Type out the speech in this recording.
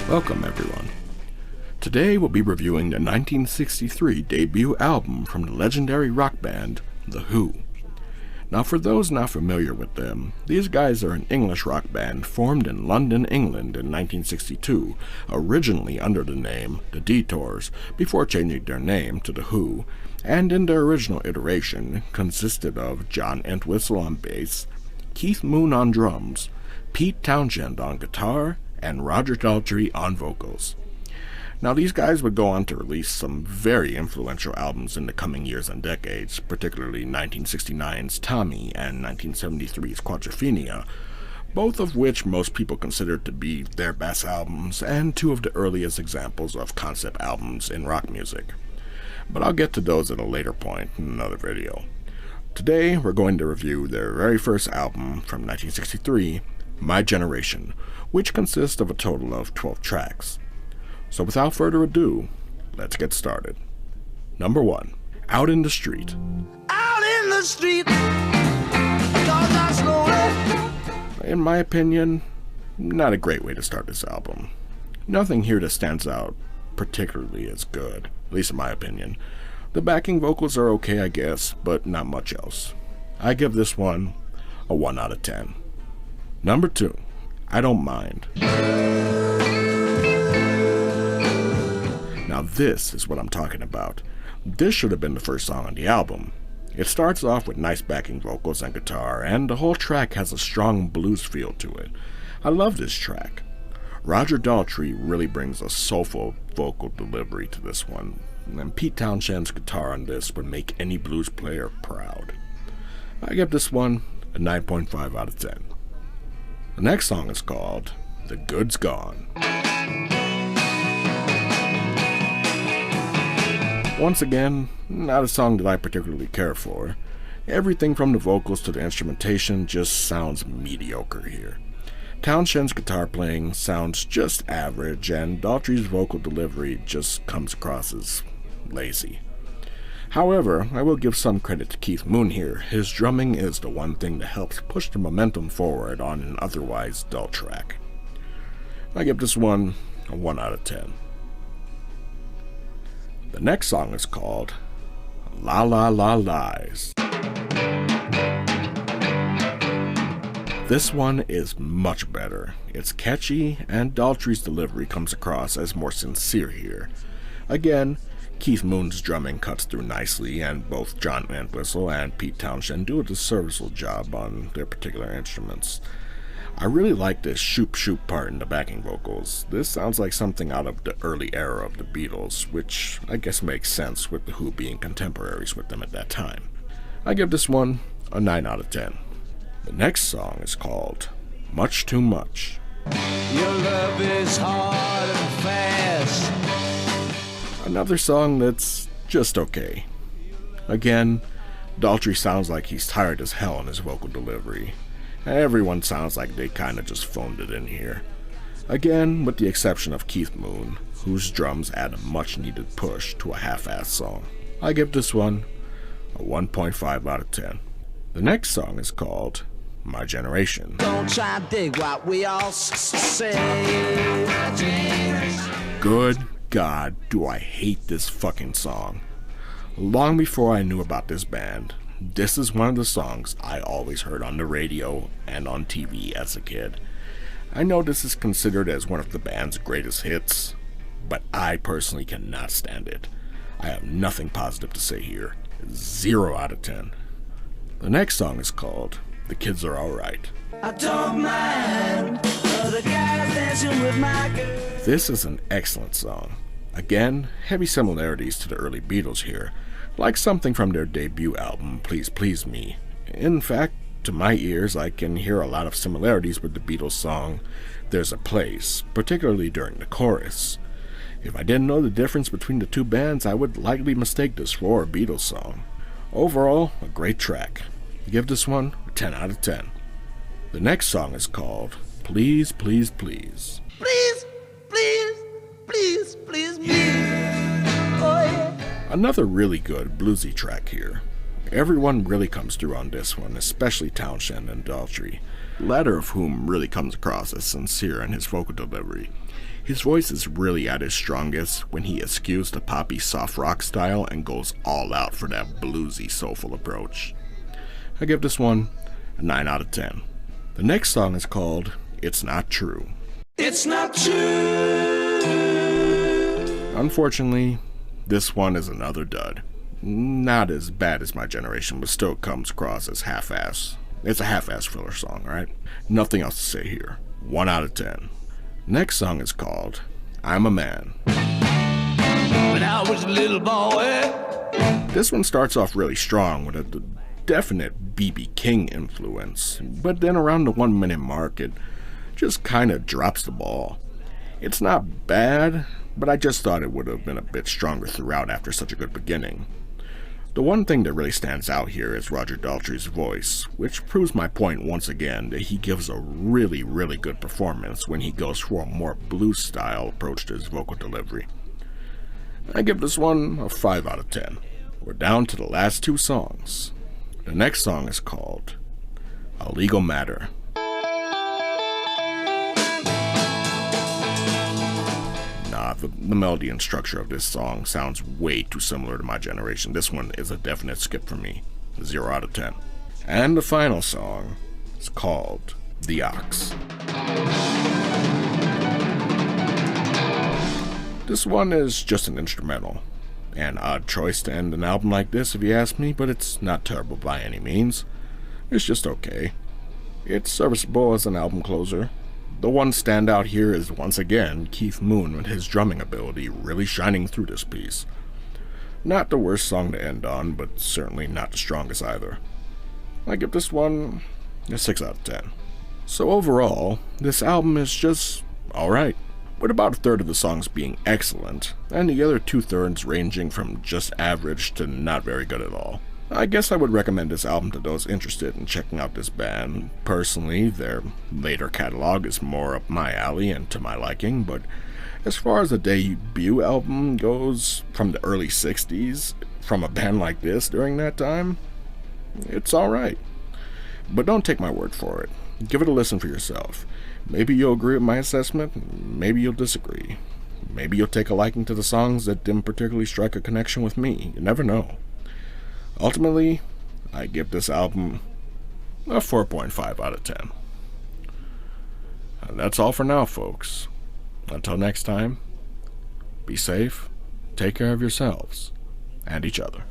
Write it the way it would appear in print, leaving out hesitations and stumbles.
Welcome, everyone. Today we'll be reviewing the 1963 debut album from the legendary rock band, The Who. Now, for those not familiar with them, these guys are an English rock band formed in London, England in 1962, originally under the name The Detours, before changing their name to The Who, and in their original iteration consisted of John Entwistle on bass, Keith Moon on drums, Pete Townshend on guitar, and Roger Daltrey on vocals. Now, these guys would go on to release some very influential albums in the coming years and decades, particularly 1969's Tommy and 1973's Quadrophenia, both of which most people consider to be their best albums and two of the earliest examples of concept albums in rock music. But I'll get to those at a later point in another video. Today, we're going to review their very first album from 1963, My Generation, which consists of a total of 12 tracks. So without further ado, let's get started. Number 1, Out in the Street. Out in the street, 'cause I slowly. In my opinion, not a great way to start this album. Nothing here that stands out particularly as good, at least in my opinion. The backing vocals are okay, I guess, but not much else. I give this one a 1 out of 10. Number 2, I Don't Mind. Now this is what I'm talking about. This should have been the first song on the album. It starts off with nice backing vocals and guitar, and the whole track has a strong blues feel to it. I love this track. Roger Daltrey really brings a soulful vocal delivery to this one, and Pete Townshend's guitar on this would make any blues player proud. I give this one a 9.5 out of 10. The next song is called The Good's Gone. Once again, not a song that I particularly care for. Everything from the vocals to the instrumentation just sounds mediocre here. Townshend's guitar playing sounds just average, and Daltrey's vocal delivery just comes across as lazy. However, I will give some credit to Keith Moon here. His drumming is the one thing that helps push the momentum forward on an otherwise dull track. I give this one a 1 out of 10. The next song is called La La La Lies. This one is much better. It's catchy, and Daltrey's delivery comes across as more sincere here. Again, Keith Moon's drumming cuts through nicely, and both John Entwistle and Pete Townshend do a serviceable job on their particular instruments. I really like this shoop shoop part in the backing vocals. This sounds like something out of the early era of the Beatles, which I guess makes sense with the Who being contemporaries with them at that time. I give this one a 9 out of 10. The next song is called Much Too Much. Your love is hard and fast. Another song that's just okay. Again, Daltrey sounds like he's tired as hell in his vocal delivery. Everyone sounds like they kinda just phoned it in here. Again, with the exception of Keith Moon, whose drums add a much needed push to a half-assed song. I give this one a 1.5 out of 10. The next song is called My Generation. Don't try and dig what we all say. Good God, do I hate this fucking song. Long before I knew about this band, this is one of the songs I always heard on the radio and on TV as a kid. I know this is considered as one of the band's greatest hits, but I personally cannot stand it. I have nothing positive to say here. 0 out of 10. The next song is called The Kids Are Alright. I don't mind the guys dancing with my girl. This is an excellent song. Again, heavy similarities to the early Beatles here, like something from their debut album, Please Please Me. In fact, to my ears, I can hear a lot of similarities with the Beatles song There's a Place, particularly during the chorus. If I didn't know the difference between the two bands, I would likely mistake this for a Beatles song. Overall, a great track. I give this one a 10 out of 10. The next song is called Please Please Please. Please, please, please, please me. Oh yeah. Another really good bluesy track here. Everyone really comes through on this one, especially Townshend and Daltrey. latter of whom really comes across as sincere in his vocal delivery. His voice is really at his strongest when he eschews the poppy soft rock style and goes all out for that bluesy, soulful approach. I give this one a 9 out of 10. The next song is called It's Not True. It's not true. Unfortunately, this one is another dud. Not as bad as My Generation, but still comes across as half-ass. It's a half-ass filler song, right? Nothing else to say here. 1 out of 10. Next song is called I'm a Man. When I was a little boy. This one starts off really strong with a definite B.B. King influence, but then around the 1 minute mark it just kinda drops the ball. It's not bad, but I just thought it would have been a bit stronger throughout after such a good beginning. The one thing that really stands out here is Roger Daltrey's voice, which proves my point once again that he gives a really, really good performance when he goes for a more blues-style approach to his vocal delivery. I give this one a 5 out of 10. We're down to the last 2 songs. The next song is called A Legal Matter. The melody and structure of this song sounds way too similar to My Generation. This one is a definite skip for me. 0 out of 10. And the final song is called The Ox. This one is just an instrumental. An odd choice to end an album like this if you ask me, but it's not terrible by any means. It's just okay. It's serviceable as an album closer. The one standout here is once again Keith Moon with his drumming ability really shining through this piece. Not the worst song to end on, but certainly not the strongest either. I give this one a 6 out of 10. So overall, this album is just alright, with about a third of the songs being excellent, and the other 2/3 ranging from just average to not very good at all. I guess I would recommend this album to those interested in checking out this band. Personally, their later catalog is more up my alley and to my liking, but as far as a debut album goes from the early 60s, from a band like this during that time, it's alright. But don't take my word for it. Give it a listen for yourself. Maybe you'll agree with my assessment, maybe you'll disagree. Maybe you'll take a liking to the songs that didn't particularly strike a connection with me. You never know. Ultimately, I give this album a 4.5 out of 10. And that's all for now, folks. Until next time, be safe, take care of yourselves, and each other.